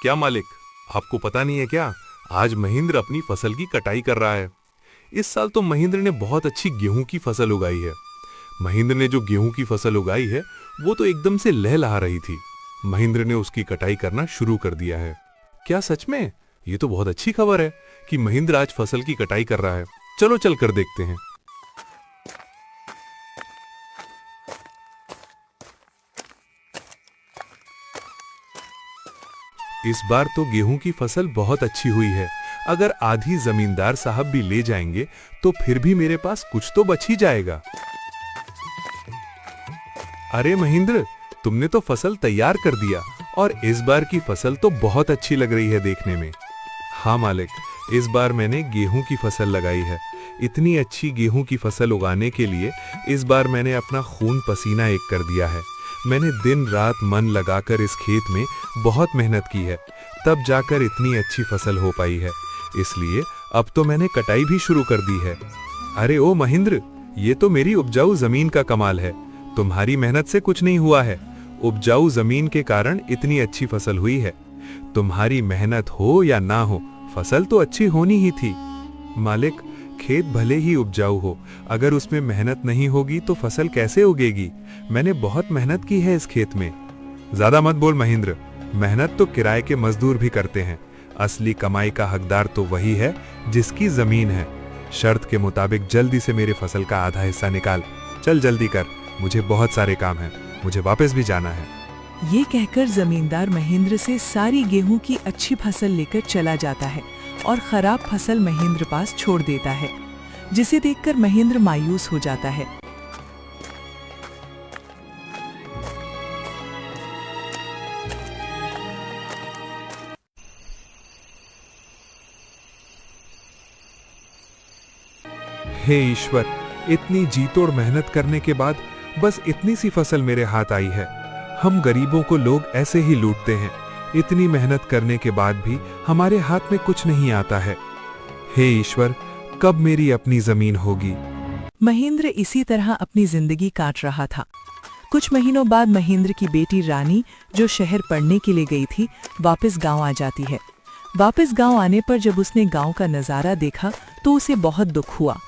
क्या मालिक, आपको पता नहीं है क्या? आज महेंद्र अपनी फसल की कटाई कर रहा है। इस साल तो महेंद्र ने बहुत अच्छी गेहूं की फसल उगाई है। महेंद्र ने जो गेहूं की फसल उगाई है वो तो एकदम से लहलहा रही थी। महेंद्र ने उसकी कटाई करना शुरू कर दिया है। क्या सच में? ये तो बहुत अच्छी खबर है कि महेंद्र आज फसल की कटाई कर रहा है। चलो चल कर देखते हैं। इस बार तो गेहूं की फसल बहुत अच्छी हुई है। अगर आधी जमींदार साहब भी ले जाएंगे तो फिर भी मेरे पास कुछ तो बच ही जाएगा। अरे महेंद्र, तुमने तो फसल तैयार कर दिया और इस बार की फसल तो बहुत अच्छी लग रही है देखने में। हाँ मालिक, इस बार मैंने गेहूं की फसल लगाई है। इतनी अच्छी गेहूं की फसल उगाने के लिए इस बार मैंने अपना खून पसीना एक कर दिया है। मैंने दिन रात मन लगाकर इस खेत में बहुत मेहनत की है, तब जाकर इतनी अच्छी फसल हो पाई है। इसलिए अब तो मैंने कटाई भी शुरू कर दी है। अरे ओ महेंद्र, ये तो मेरी उपजाऊ जमीन का कमाल है। तुम्हारी मेहनत से कुछ नहीं हुआ है, उपजाऊ जमीन के कारण इतनी अच्छी फसल हुई है। तुम्हारी मेहनत हो या ना हो, फसल तो अच्छी होनी ही थी। मालिक, खेत भले ही उपजाऊ हो, अगर उसमें मेहनत नहीं होगी तो फसल कैसे उगेगी? मैंने बहुत मेहनत की है इस खेत में। ज्यादा मत बोल महेंद्र, मेहनत तो किराए के मजदूर भी करते हैं। असली कमाई का हकदार तो वही है जिसकी जमीन है। शर्त के मुताबिक जल्दी से मेरे फसल का आधा हिस्सा निकाल। चल जल्दी कर, मुझे बहुत सारे काम हैं, मुझे वापस भी जाना है। ये कहकर जमींदार महेंद्र से सारी गेहूं की अच्छी फसल लेकर चला जाता है और खराब फसल महेंद्र पास छोड़ देता है, जिसे देखकर महेंद्र मायूस हो जाता है। हे ईश्वर, इतनी जीतोड़ मेहनत करने के बाद बस इतनी सी फसल मेरे हाथ आई है। हम गरीबों को लोग ऐसे ही लूटते हैं। इतनी मेहनत करने के बाद भी हमारे हाथ में कुछ नहीं आता है। हे ईश्वर, कब मेरी अपनी जमीन होगी? महेंद्र इसी तरह अपनी जिंदगी काट रहा था। कुछ महीनों बाद महेंद्र की बेटी रानी, जो शहर पढ़ने के लिए गई थी, वापस गांव आ जाती है। वापस गांव आने पर जब उसने गांव का नजारा देखा तो उसे बहुत दुख हुआ।